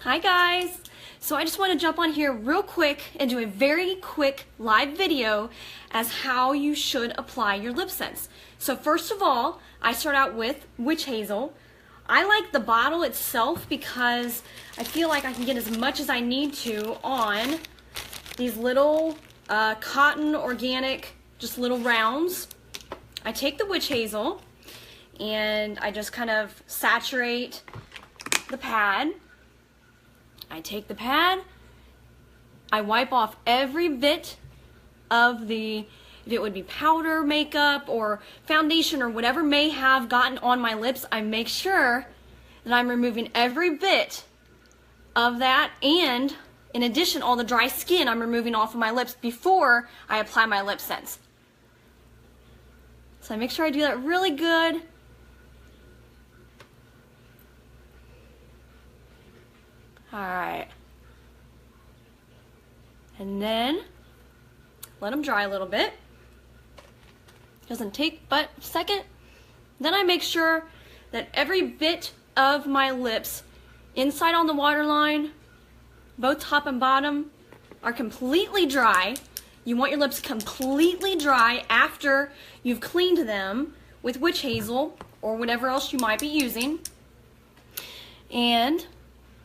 Hi guys! So I just want to jump on here real quick and do a very quick live video as how you should apply your Lipsense. So first of all, I start out with witch hazel. I like the bottle itself because I feel like I can get as much as I need to on these little cotton organic, just little rounds. I take the witch hazel and I just kind of saturate the pad. I take the pad, I wipe off every bit of if it would be powder, makeup, or foundation, or whatever may have gotten on my lips. I make sure that I'm removing every bit of that, and in addition, all the dry skin I'm removing off of my lips before I apply my Lipsense. So I make sure I do that really good. Alright, and then let them dry a little bit. Doesn't take but a second. Then I make sure that every bit of my lips inside on the waterline, both top and bottom, are completely dry. You want your lips completely dry after you've cleaned them with witch hazel or whatever else you might be using. And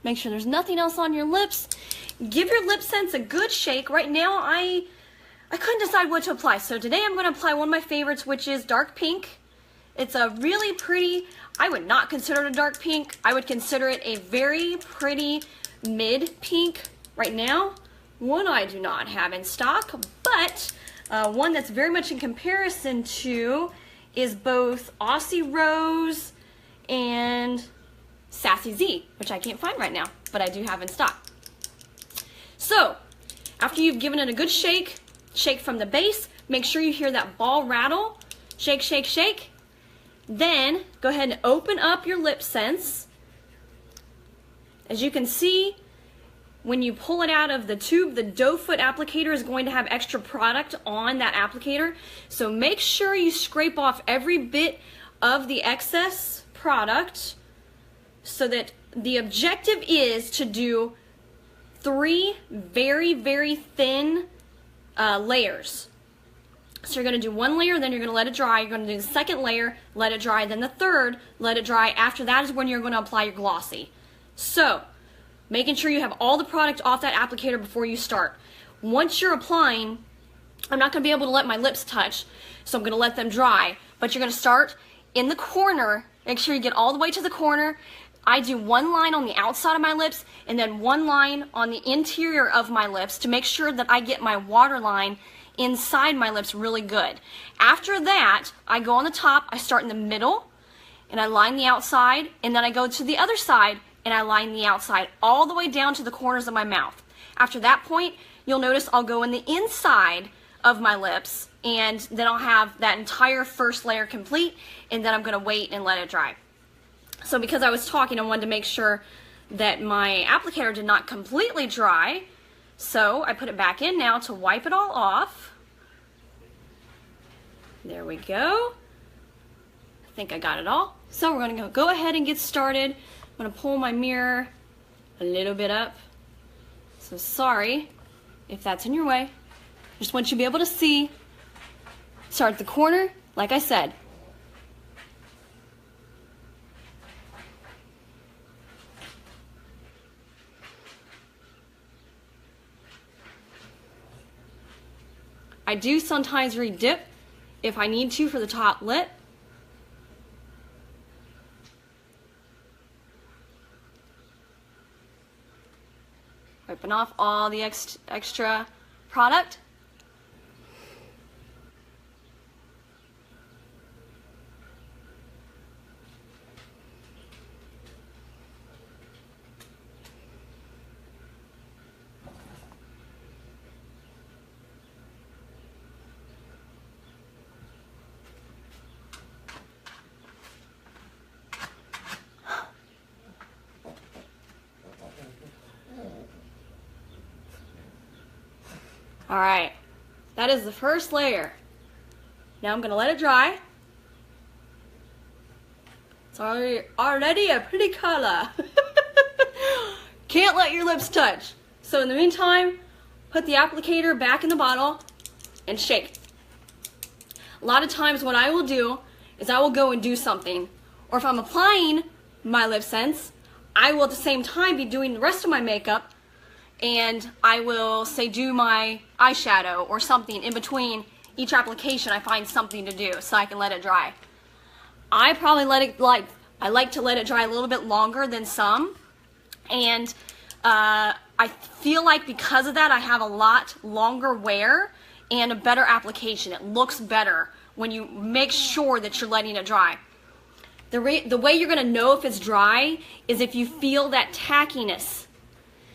make sure there's nothing else on your lips. Give your Lipsense a good shake. Right now, I couldn't decide what to apply. So today I'm going to apply one of my favorites, which is dark pink. It's a really pretty, I would not consider it a dark pink. I would consider it a very pretty mid pink. Right now, one I do not have in stock, but one that's very much in comparison to is both Aussie Rose and Sassy Z, which I can't find right now, but I do have in stock. So, after you've given it a good shake, shake from the base, make sure you hear that ball rattle, shake, shake, shake. Then, go ahead and open up your Lipsense. As you can see, when you pull it out of the tube, the doe foot applicator is going to have extra product on that applicator. So make sure you scrape off every bit of the excess product, so that the objective is to do 3 very, very thin layers. So you're going to do 1 layer, then you're going to let it dry. You're going to do the 2nd layer, let it dry, then the 3rd, let it dry. After that is when you're going to apply your glossy. So, making sure you have all the product off that applicator before you start. Once you're applying, I'm not going to be able to let my lips touch, so I'm going to let them dry. But you're going to start in the corner. Make sure you get all the way to the corner. I do 1 line on the outside of my lips and then 1 line on the interior of my lips to make sure that I get my waterline inside my lips really good. After that, I go on the top, I start in the middle, and I line the outside, and then I go to the other side and I line the outside all the way down to the corners of my mouth. After that point, you'll notice I'll go in the inside of my lips, and then I'll have that entire first layer complete, and then I'm going to wait and let it dry. So because I was talking, I wanted to make sure that my applicator did not completely dry. So I put it back in now to wipe it all off. There we go. I think I got it all. So we're going to go ahead and get started. I'm going to pull my mirror a little bit up. So sorry if that's in your way. Just want you to be able to see. Start at the corner, like I said. I do sometimes re-dip if I need to for the top lip. Wiping off all the extra product. Alright, that is the first layer. Now I'm going to let it dry. It's already a pretty color. Can't can't let your lips touch. So in the meantime, put the applicator back in the bottle and shake. A lot of times what I will do is I will go and do something. Or if I'm applying my Lipsense, I will at the same time be doing the rest of my makeup, and I will say do my eyeshadow or something in between each application. I find something to do so I can let it dry. I probably I like to let it dry a little bit longer than some, and I feel like because of that I have a lot longer wear and a better application. It looks better when you make sure that you're letting it dry. The way you're going to know if it's dry is if you feel that tackiness.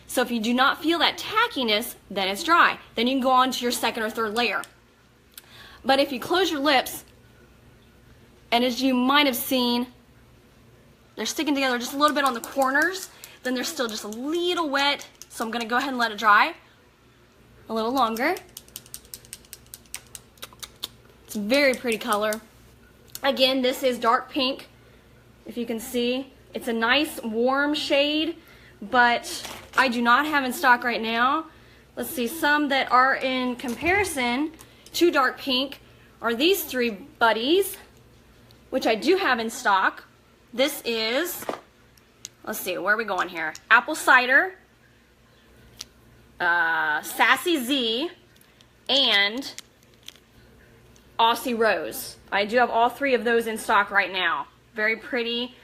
So if you do not feel that tackiness, then it's dry. Then you can go on to your second or third layer. But if you close your lips, and as you might have seen, they're sticking together just a little bit on the corners, then they're still just a little wet. So I'm going to go ahead and let it dry a little longer. It's a very pretty color. Again, this is dark pink. If you can see, it's a nice warm shade, but I do not have in stock right now. Let's see, some that are in comparison to dark pink are these three buddies, which I do have in stock. This is, let's see, where are we going here? Apple Cider, Sassy Z, and Aussie Rose. I do have all three of those in stock right now. Very pretty,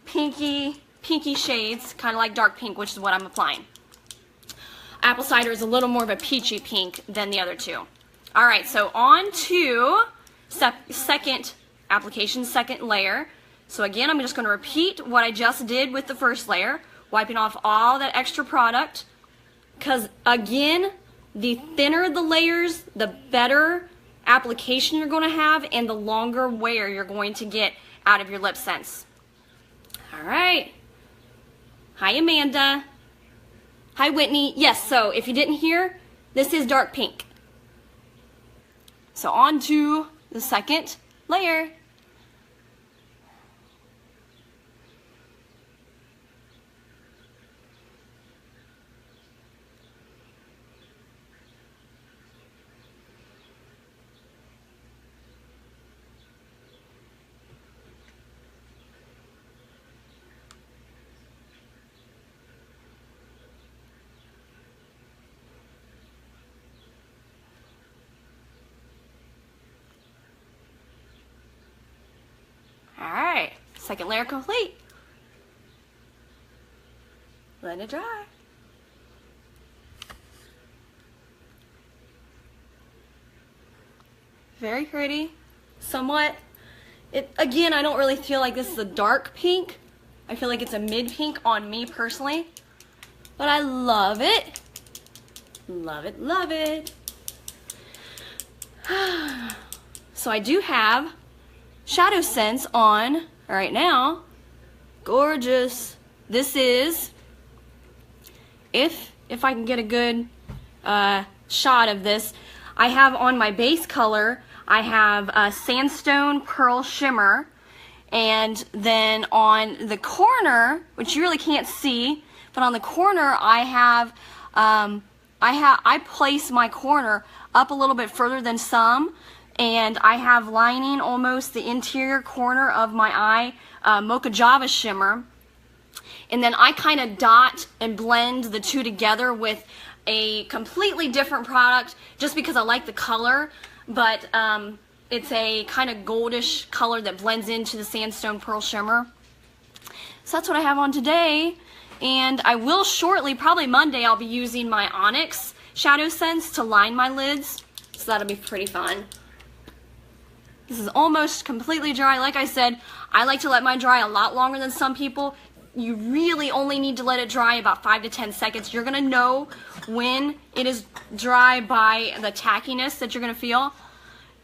pinky shades, kind of like dark pink, which is what I'm applying. Apple Cider is a little more of a peachy pink than the other two. All right, so on to second application, second layer. So again, I'm just going to repeat what I just did with the first layer, wiping off all that extra product, because again, the thinner the layers, the better application you're going to have and the longer wear you're going to get out of your Lipsense. All right. Hi, Amanda. Hi, Whitney. Yes, so if you didn't hear, this is dark pink. So on to the second layer. Alright, second layer complete. Let it dry. Very pretty. Somewhat, again, I don't really feel like this is a dark pink. I feel like it's a mid pink on me personally. But I love it. Love it, love it. So I do have Shadow Sense on right now. Gorgeous. This is, if I can get a good shot of this, I have on my base color, I have Sandstone Pearl Shimmer, and then on the corner, which you really can't see, but on the corner I have, I place my corner up a little bit further than some, and I have lining almost the interior corner of my eye, Mocha Java Shimmer. And then I kind of dot and blend the two together with a completely different product just because I like the color, but it's a kind of goldish color that blends into the Sandstone Pearl Shimmer. So that's what I have on today, and I will shortly, probably Monday, I'll be using my Onyx Shadow Sense to line my lids, so that'll be pretty fun. This is almost completely dry. Like I said, I like to let mine dry a lot longer than some people. You really only need to let it dry about 5 to 10 seconds. You're gonna know when it is dry by the tackiness that you're gonna feel.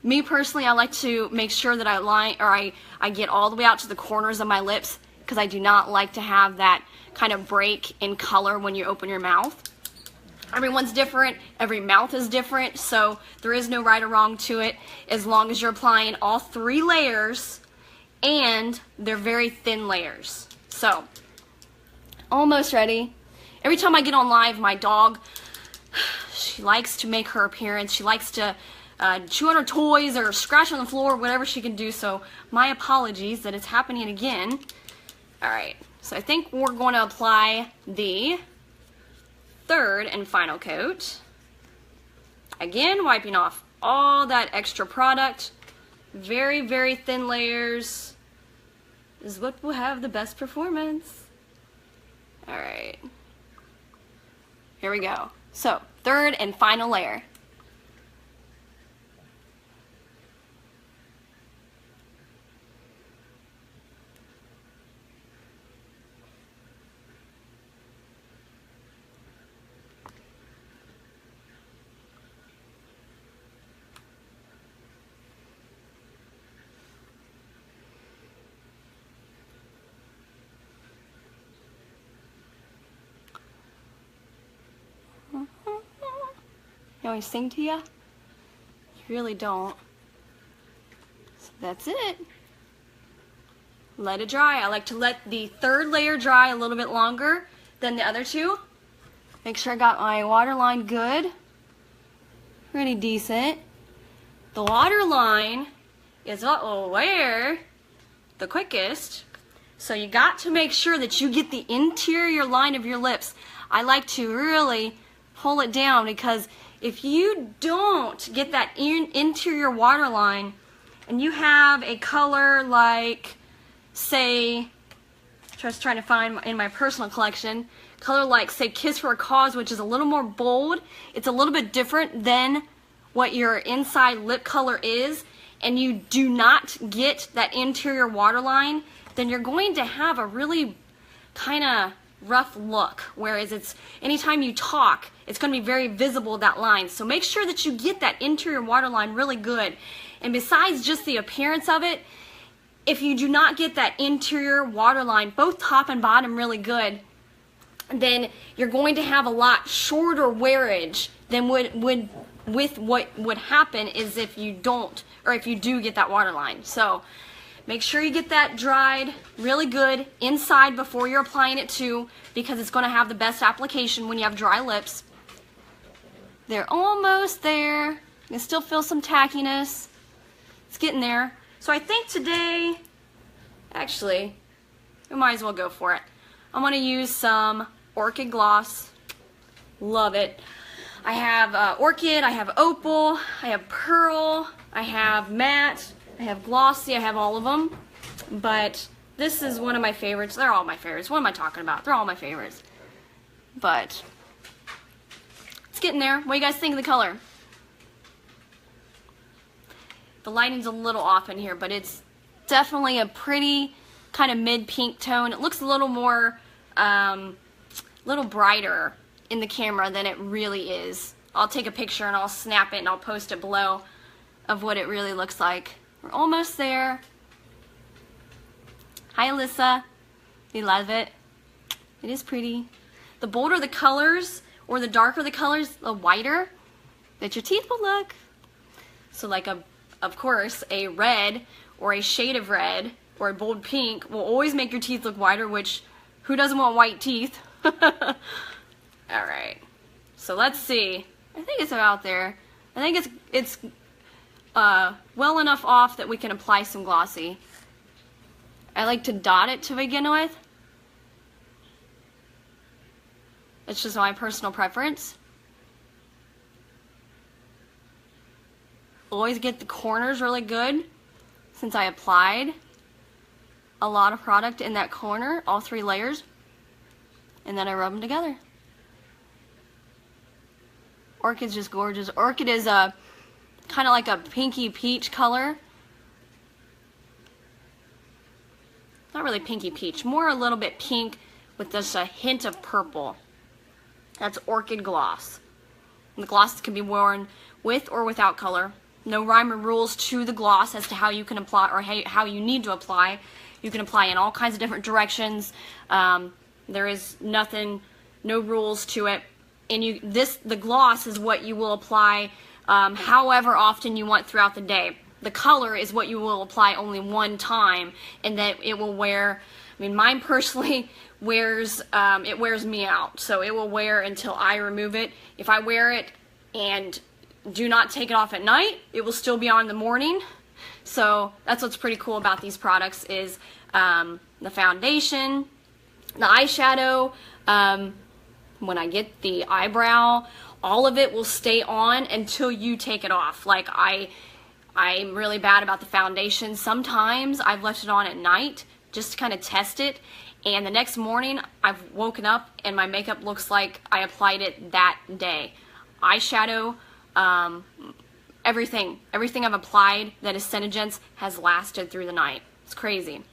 Me personally, I like to make sure that I get all the way out to the corners of my lips, because I do not like to have that kind of break in color when you open your mouth. Everyone's different, every mouth is different, so there is no right or wrong to it as long as you're applying all 3 layers and they're very thin layers. So, almost ready. Every time I get on live, my dog, she likes to make her appearance. She likes to chew on her toys or scratch on the floor, whatever she can do. So my apologies that it's happening again. All right, so I think we're going to apply the third and final coat. Again, wiping off all that extra product. Very, very thin layers is what will have the best performance. All right, here we go. So, third and final layer. You want me to sing to you? You really don't. So that's it. Let it dry. I like to let the third layer dry a little bit longer than the other two. Make sure I got my water line good. Pretty decent. The water line is what will wear the quickest. So you got to make sure that you get the interior line of your lips. I like to really pull it down, because if you don't get that interior water line and you have a color like, say, just trying to find in my personal collection, color like, say, Kiss for a Cause, which is a little more bold, it's a little bit different than what your inside lip color is, and you do not get that interior water line, then you're going to have a really kind of rough look. Whereas it's anytime you talk, it's going to be very visible, that line. So make sure that you get that interior water line really good. And besides just the appearance of it, if you do not get that interior water line, both top and bottom, really good, then you're going to have a lot shorter wearage than with what would happen is if you don't, or if you do get that water line. So make sure you get that dried really good inside before you're applying it too, because it's going to have the best application when you have dry lips. They're almost there. You can still feel some tackiness. It's getting there. So I think today, actually, we might as well go for it. I'm going to use some Orchid Gloss. Love it. I have Orchid, I have Opal, I have Pearl, I have Matte, I have Glossy, I have all of them. But this is one of my favorites. They're all my favorites. What am I talking about? They're all my favorites. But it's getting there. What do you guys think of the color? The lighting's a little off in here, but it's definitely a pretty kind of mid-pink tone. It looks a little more, little brighter in the camera than it really is. I'll take a picture and I'll snap it and I'll post it below of what it really looks like. We're almost there. Hi, Alyssa. You love it. It is pretty. The bolder the colors, or the darker the colors, the whiter that your teeth will look. So like of course, a red or a shade of red or a bold pink will always make your teeth look whiter, which who doesn't want white teeth? Alright, so let's see. I think it's about there. I think it's well enough off that we can apply some Glossy. I like to dot it to begin with. It's just my personal preference. Always get the corners really good, since I applied a lot of product in that corner, all 3 layers, and then I rub them together. Orchid's just gorgeous. Orchid is a kind of like a pinky peach color. Not really pinky peach, more a little bit pink with just a hint of purple. That's Orchid Gloss. And the glosses can be worn with or without color. No rhyme or rules to the gloss as to how you can apply, or how you need to apply. You can apply in all kinds of different directions. There is nothing, no rules to it. And the gloss is what you will apply however often you want throughout the day. The color is what you will apply only one time, and that it will wear I mean, mine personally wears, it wears me out. So it will wear until I remove it. If I wear it and do not take it off at night, it will still be on in the morning. So that's what's pretty cool about these products is the foundation, the eyeshadow, when I get the eyebrow, all of it will stay on until you take it off. Like I'm really bad about the foundation. Sometimes I've left it on at night just to kind of test it, and the next morning I've woken up and my makeup looks like I applied it that day. Eyeshadow, everything I've applied that is Senegence has lasted through the night. It's crazy.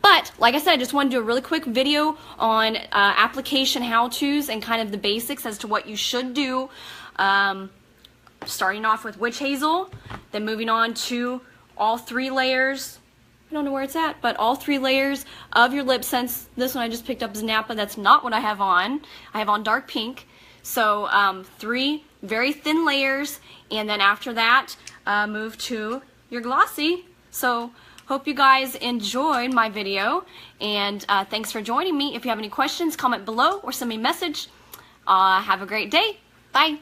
But, like I said, I just wanted to do a really quick video on application how-tos and kind of the basics as to what you should do. Starting off with Witch Hazel, then moving on to all 3 layers. I don't know where it's at, but all 3 layers of your Lipsense. This one I just picked up is Napa. That's not what I have on. I have on dark pink. So 3 very thin layers, and then after that, move to your glossy. So hope you guys enjoyed my video, and thanks for joining me. If you have any questions, comment below or send me a message. Have a great day. Bye.